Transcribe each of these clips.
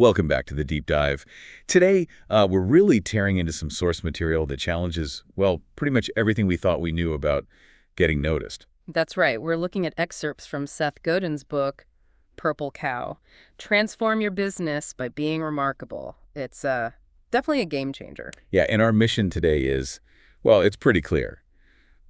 Welcome back to the Deep Dive. Today, we're really tearing into some source material that challenges, well, pretty much everything we thought we knew about getting noticed. That's right. We're looking at excerpts from Seth Godin's book, Purple Cow. Transform your business by being remarkable. It's definitely a game changer. Yeah, and our mission today is, well, it's pretty clear.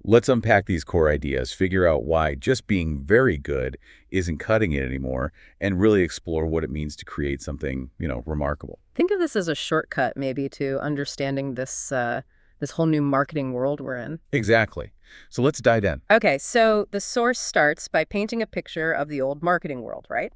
Let's unpack these core ideas, figure out why just being very good isn't cutting it anymore, and really explore what it means to create something, remarkable. Think of this as a shortcut, maybe, to understanding this whole new marketing world we're in. Exactly. So let's dive in. Okay, so the source starts by painting a picture of the old marketing world, right?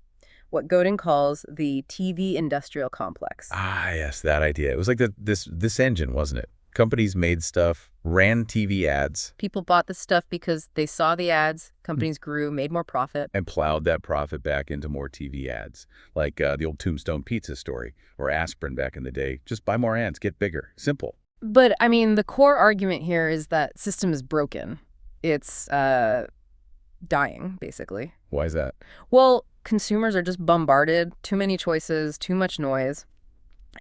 What Godin calls the TV industrial complex. Ah, yes, that idea. It was like this engine, wasn't it? Companies made stuff, ran TV ads. People bought the stuff because they saw the ads, companies grew, made more profit. And plowed that profit back into more TV ads, like the old Tombstone Pizza story, or aspirin back in the day. Just buy more ads, get bigger. Simple. But, I mean, the core argument here is that system is broken. It's dying, basically. Why is that? Well, consumers are just bombarded, too many choices, too much noise.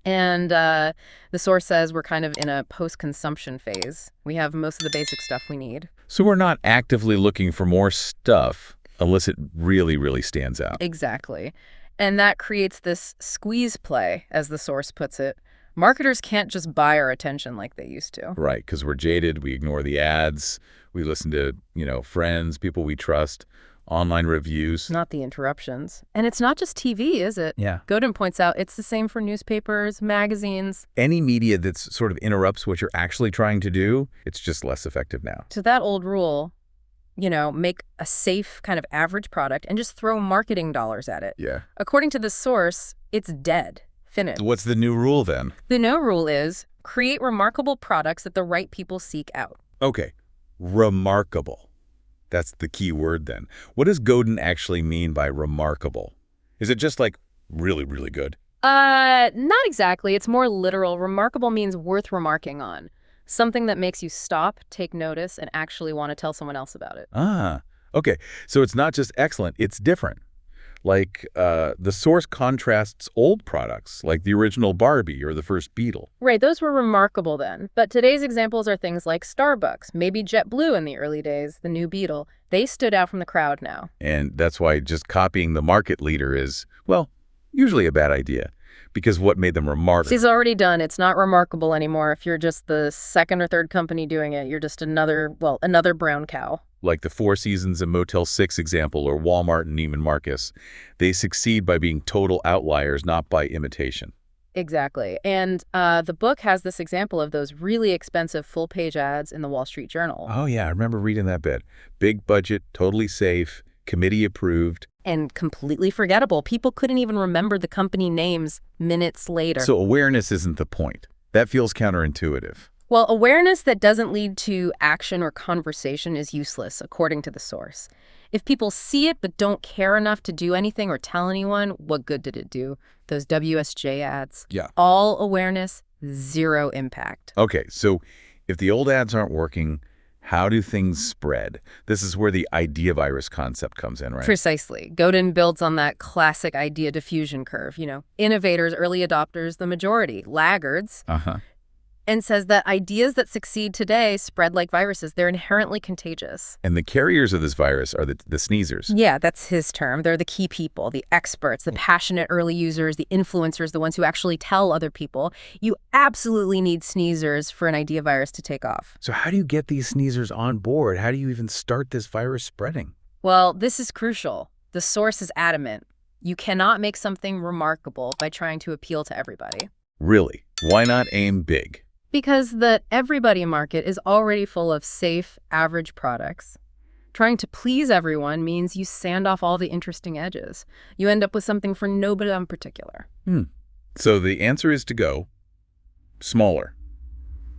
And the source says we're kind of in a post-consumption phase. We have most of the basic stuff we need. So we're not actively looking for more stuff unless it really, really stands out. Exactly. And that creates this squeeze play, as the source puts it. Marketers can't just buy our attention like they used to. Right, because we're jaded, we ignore the ads, we listen to, friends, people we trust, online reviews. Not the interruptions. And it's not just TV, is it? Yeah. Godin points out it's the same for newspapers, magazines. Any media that sort of interrupts what you're actually trying to do, it's just less effective now. To that old rule, make a safe kind of average product and just throw marketing dollars at it. Yeah. According to the source, it's dead. Finished. What's the new rule then? The no rule is create remarkable products that the right people seek out. Okay. Remarkable. That's the key word then. What does Godin actually mean by remarkable? Is it just like really, really good? Not exactly. It's more literal. Remarkable means worth remarking on. Something that makes you stop, take notice, and actually want to tell someone else about it. Ah, okay. So it's not just excellent, it's different. Like the source contrasts old products, like the original Barbie or the first Beetle. Right, those were remarkable then. But today's examples are things like Starbucks, maybe JetBlue in the early days, the new Beetle. They stood out from the crowd now. And that's why just copying the market leader is, well, usually a bad idea. Because what made them remarkable? He's already done. It's not remarkable anymore. If you're just the second or third company doing it, you're just another brown cow. Like the Four Seasons and Motel 6 example, or Walmart and Neiman Marcus. They succeed by being total outliers, not by imitation. Exactly. And the book has this example of those really expensive full-page ads in the Wall Street Journal. Oh, yeah, I remember reading that bit. Big budget, totally safe, committee approved. And completely forgettable. People couldn't even remember the company names minutes later. So awareness isn't the point. That feels counterintuitive. Well, awareness that doesn't lead to action or conversation is useless, according to the source. If people see it but don't care enough to do anything or tell anyone, what good did it do? Those WSJ ads. Yeah. All awareness, zero impact. Okay, so if the old ads aren't working, how do things spread? This is where the idea virus concept comes in, right? Precisely. Godin builds on that classic idea diffusion curve. Innovators, early adopters, the majority, laggards. And says that ideas that succeed today spread like viruses. They're inherently contagious. And the carriers of this virus are the sneezers. Yeah, that's his term. They're the key people, the experts, the passionate early users, the influencers, the ones who actually tell other people. You absolutely need sneezers for an idea virus to take off. So how do you get these sneezers on board? How do you even start this virus spreading? Well, this is crucial. The source is adamant. You cannot make something remarkable by trying to appeal to everybody. Really? Why not aim big? Because the everybody market is already full of safe, average products. Trying to please everyone means you sand off all the interesting edges. You end up with something for nobody in particular. So the answer is to go smaller.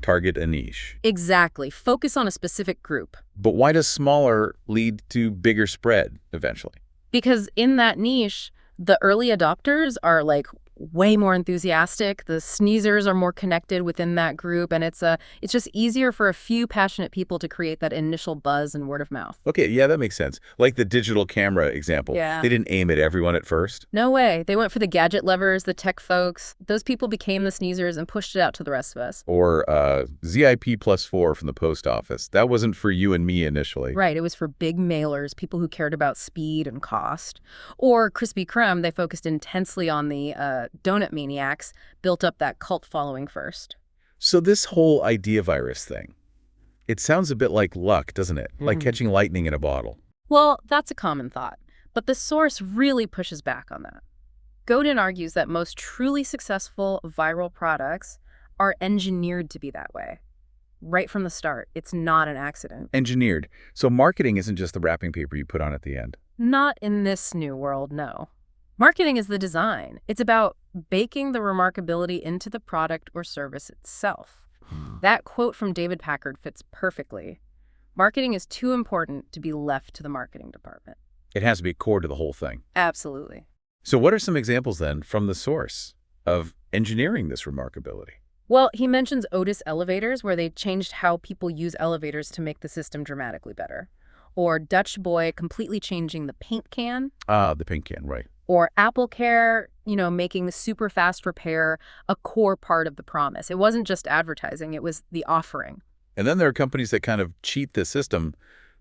Target a niche. Exactly. Focus on a specific group. But why does smaller lead to bigger spread eventually? Because in that niche, the early adopters are like way more enthusiastic. The sneezers are more connected within that group, and it's just easier for a few passionate people to create that initial buzz and word of mouth. Okay, yeah, that makes sense. Like the digital camera example. Yeah. They didn't aim at everyone at first. No way. They went for the gadget lovers, the tech folks. Those people became the sneezers and pushed it out to the rest of us. Or ZIP+4 from the post office. That wasn't for you and me initially. Right. It was for big mailers, people who cared about speed and cost. Or Krispy Kreme, they focused intensely on the donut maniacs, built up that cult following first. So this whole idea virus thing, it sounds a bit like luck, doesn't it? Like catching lightning in a bottle. Well, that's a common thought. But the source really pushes back on that. Godin argues that most truly successful viral products are engineered to be that way. Right from the start, it's not an accident. Engineered. So marketing isn't just the wrapping paper you put on at the end. Not in this new world, no. Marketing is the design. It's about baking the remarkability into the product or service itself. That quote from David Packard fits perfectly. Marketing is too important to be left to the marketing department. It has to be core to the whole thing. Absolutely. So what are some examples then from the source of engineering this remarkability? Well, he mentions Otis elevators, where they changed how people use elevators to make the system dramatically better. Or Dutch Boy completely changing the paint can. The paint can, right. Or Apple Care, making the super fast repair a core part of the promise. It wasn't just advertising, it was the offering. And then there are companies that kind of cheat the system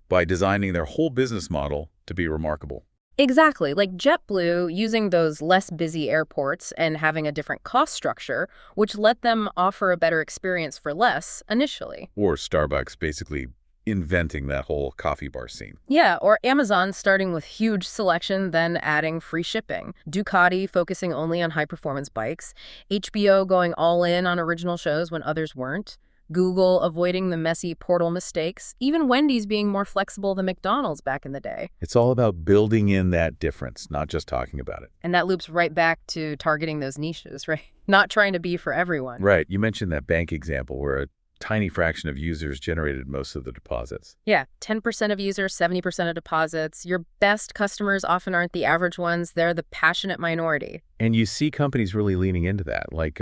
by designing their whole business model to be remarkable. Exactly, like JetBlue using those less busy airports and having a different cost structure, which let them offer a better experience for less initially. Or Starbucks basically inventing that whole coffee bar scene. Yeah, or Amazon starting with huge selection, then adding free shipping. Ducati focusing only on high-performance bikes. HBO going all in on original shows when others weren't. Google avoiding the messy portal mistakes. Even Wendy's being more flexible than McDonald's back in the day. It's all about building in that difference, not just talking about it. And that loops right back to targeting those niches, right? Not trying to be for everyone. Right. You mentioned that bank example where a tiny fraction of users generated most of the deposits. Yeah, 10% of users, 70% of deposits. Your best customers often aren't the average ones. They're the passionate minority. And you see companies really leaning into that, like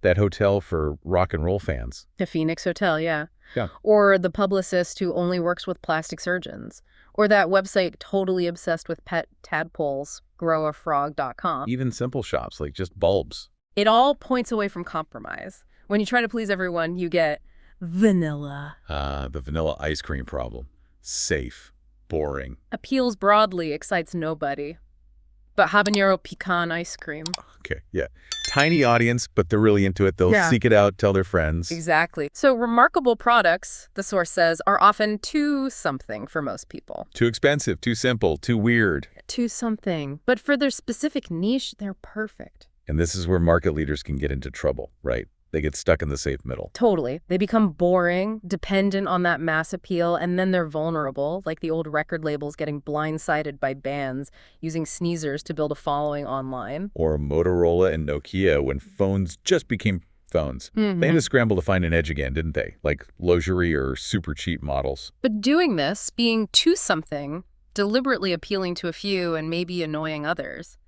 that hotel for rock and roll fans. The Phoenix Hotel, yeah. Yeah. Or the publicist who only works with plastic surgeons. Or that website totally obsessed with pet tadpoles, growafrog.com. Even simple shops like just bulbs. It all points away from compromise. When you try to please everyone, you get vanilla. The vanilla ice cream problem. Safe. Boring. Appeals broadly, excites nobody. But habanero pecan ice cream. Okay, yeah. Tiny audience, but they're really into it. They'll seek it out, tell their friends. Exactly. So remarkable products, the source says, are often too something for most people. Too expensive, too simple, too weird. Too something. But for their specific niche, they're perfect. And this is where market leaders can get into trouble, right? They get stuck in the safe middle. Totally. They become boring, dependent on that mass appeal, and then they're vulnerable, like the old record labels getting blindsided by bands using sneezers to build a following online. Or Motorola and Nokia when phones just became phones. They had to scramble to find an edge again, didn't they? Like luxury or super cheap models. But doing this, being too something, deliberately appealing to a few and maybe annoying others,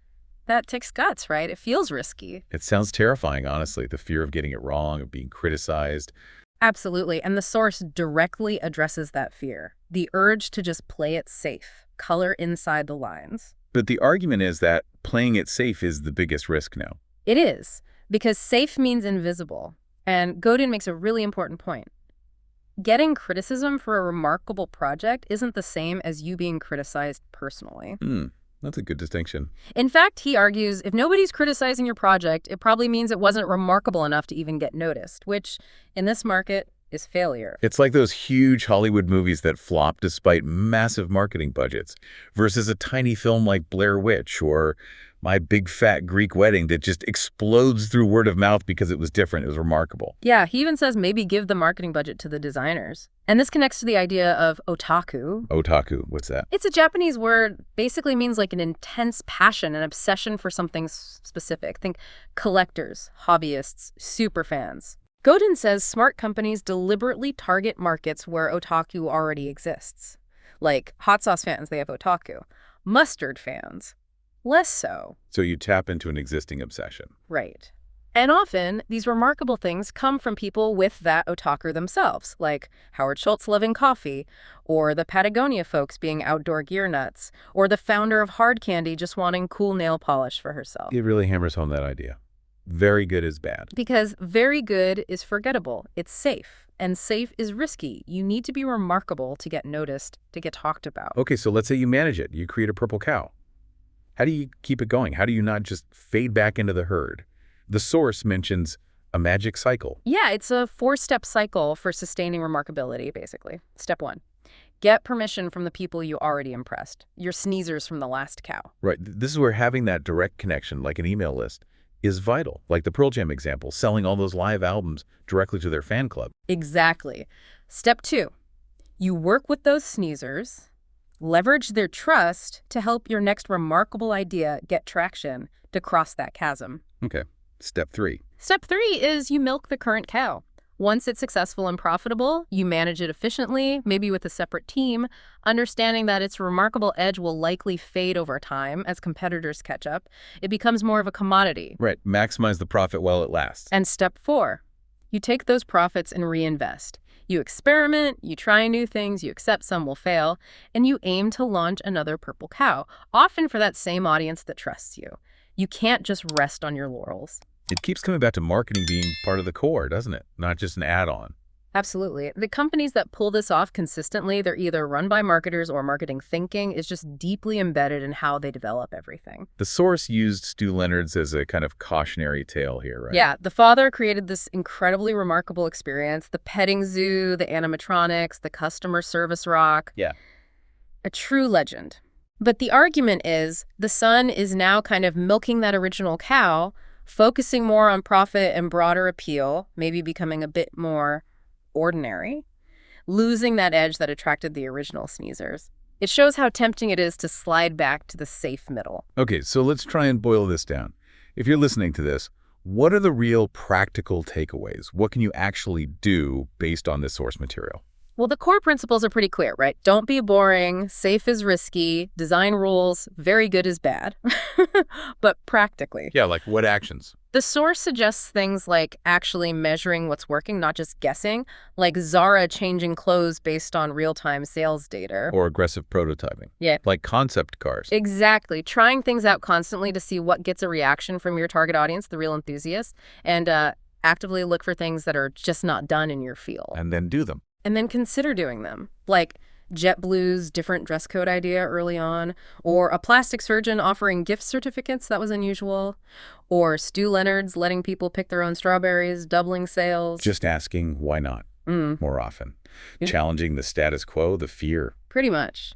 that takes guts, right? It feels risky. It sounds terrifying, honestly, the fear of getting it wrong, of being criticized. Absolutely. And the source directly addresses that fear. The urge to just play it safe, color inside the lines. But the argument is that playing it safe is the biggest risk now. It is, because safe means invisible. And Godin makes a really important point. Getting criticism for a remarkable project isn't the same as you being criticized personally. That's a good distinction. In fact, he argues, if nobody's criticizing your project, it probably means it wasn't remarkable enough to even get noticed, which, in this market, is failure. It's like those huge Hollywood movies that flop despite massive marketing budgets versus a tiny film like Blair Witch or My Big Fat Greek Wedding that just explodes through word of mouth because it was different. It was remarkable. Yeah, he even says maybe give the marketing budget to the designers. And this connects to the idea of otaku. Otaku, what's that? It's a Japanese word, basically means like an intense passion, an obsession for something specific. Think collectors, hobbyists, superfans. Godin says smart companies deliberately target markets where otaku already exists. Like hot sauce fans, they have otaku. Mustard fans, less so. So you tap into an existing obsession. Right. And often, these remarkable things come from people with that otaku themselves, like Howard Schultz loving coffee, or the Patagonia folks being outdoor gear nuts, or the founder of Hard Candy just wanting cool nail polish for herself. It really hammers home that idea. Very good is bad. Because very good is forgettable. It's safe. And safe is risky. You need to be remarkable to get noticed, to get talked about. Okay, so let's say you manage it. You create a purple cow. How do you keep it going? How do you not just fade back into the herd? The source mentions a magic cycle. Yeah, it's a 4-step cycle for sustaining remarkability, basically. Step 1. Get permission from the people you already impressed. Your sneezers from the last cow. Right. This is where having that direct connection, like an email list, is vital. Like the Pearl Jam example, selling all those live albums directly to their fan club. Exactly. Step 2. You work with those sneezers, leverage their trust to help your next remarkable idea get traction to cross that chasm. Okay. Step 3. Step 3 is you milk the current cow. Once it's successful and profitable, you manage it efficiently, maybe with a separate team, understanding that its remarkable edge will likely fade over time as competitors catch up. It becomes more of a commodity. Right. Maximize the profit while it lasts. And step 4, you take those profits and reinvest. You experiment, you try new things, you accept some will fail, and you aim to launch another purple cow, often for that same audience that trusts you. You can't just rest on your laurels. It keeps coming back to marketing being part of the core, doesn't it? Not just an add-on. Absolutely. The companies that pull this off consistently, they're either run by marketers or marketing thinking is just deeply embedded in how they develop everything. The source used Stu Leonard's as a kind of cautionary tale here, right? Yeah, the father created this incredibly remarkable experience, the petting zoo, the animatronics, the customer service rock. Yeah. A true legend. But the argument is the son is now kind of milking that original cow, focusing more on profit and broader appeal, maybe becoming a bit more ordinary, losing that edge that attracted the original sneezers. It shows how tempting it is to slide back to the safe middle. Okay, so let's try and boil this down. If you're listening to this, what are the real practical takeaways? What can you actually do based on this source material? Well, the core principles are pretty clear, right? Don't be boring, safe is risky, design rules, very good is bad. But practically. Yeah, like what actions? The source suggests things like actually measuring what's working, not just guessing, like Zara changing clothes based on real-time sales data. Or aggressive prototyping. Yeah. Like concept cars. Exactly. Trying things out constantly to see what gets a reaction from your target audience, the real enthusiasts, and actively look for things that are just not done in your field. And then do them. And then consider doing them, like JetBlue's different dress code idea early on, or a plastic surgeon offering gift certificates that was unusual, or Stu Leonard's letting people pick their own strawberries, doubling sales. Just asking why not more often. Challenging the status quo, the fear. Pretty much.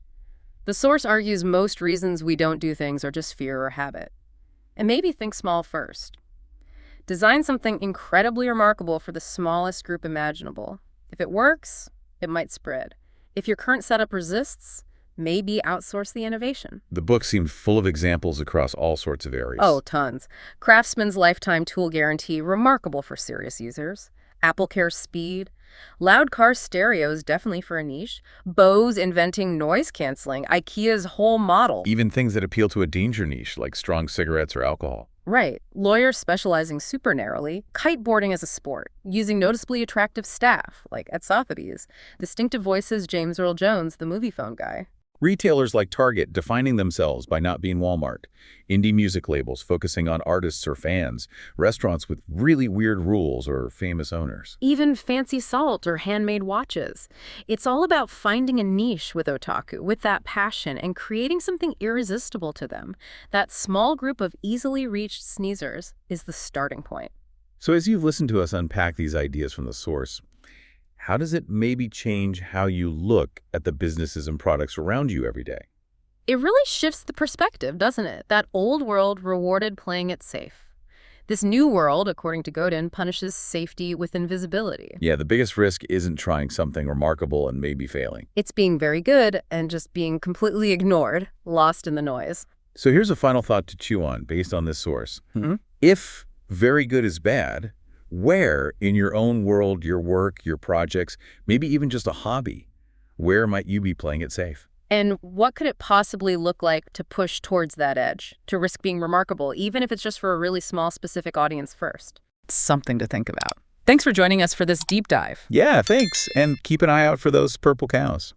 The source argues most reasons we don't do things are just fear or habit. And maybe think small first. Design something incredibly remarkable for the smallest group imaginable. If it works, it might spread. If your current setup resists, maybe outsource the innovation. The book seemed full of examples across all sorts of areas. Oh, tons. Craftsman's lifetime tool guarantee, remarkable for serious users. AppleCare speed. Loud car stereos, definitely for a niche. Bose inventing noise canceling. IKEA's whole model. Even things that appeal to a danger niche, like strong cigarettes or alcohol. Right. Lawyers specializing super narrowly. Kiteboarding as a sport. Using noticeably attractive staff, like at Sotheby's. Distinctive voices, James Earl Jones, the movie phone guy. Retailers like Target defining themselves by not being Walmart. Indie music labels focusing on artists or fans. Restaurants with really weird rules or famous owners. Even fancy salt or handmade watches. It's all about finding a niche with otaku, with that passion, and creating something irresistible to them. That small group of easily reached sneezers is the starting point. So as you've listened to us unpack these ideas from the source, how does it maybe change how you look at the businesses and products around you every day? It really shifts the perspective, doesn't it? That old world rewarded playing it safe. This new world, according to Godin, punishes safety with invisibility. Yeah, the biggest risk isn't trying something remarkable and maybe failing. It's being very good and just being completely ignored, lost in the noise. So here's a final thought to chew on based on this source. If very good is bad, where in your own world, your work, your projects, maybe even just a hobby, where might you be playing it safe? And what could it possibly look like to push towards that edge, to risk being remarkable, even if it's just for a really small, specific audience first? Something to think about. Thanks for joining us for this deep dive. Yeah, thanks. And keep an eye out for those purple cows.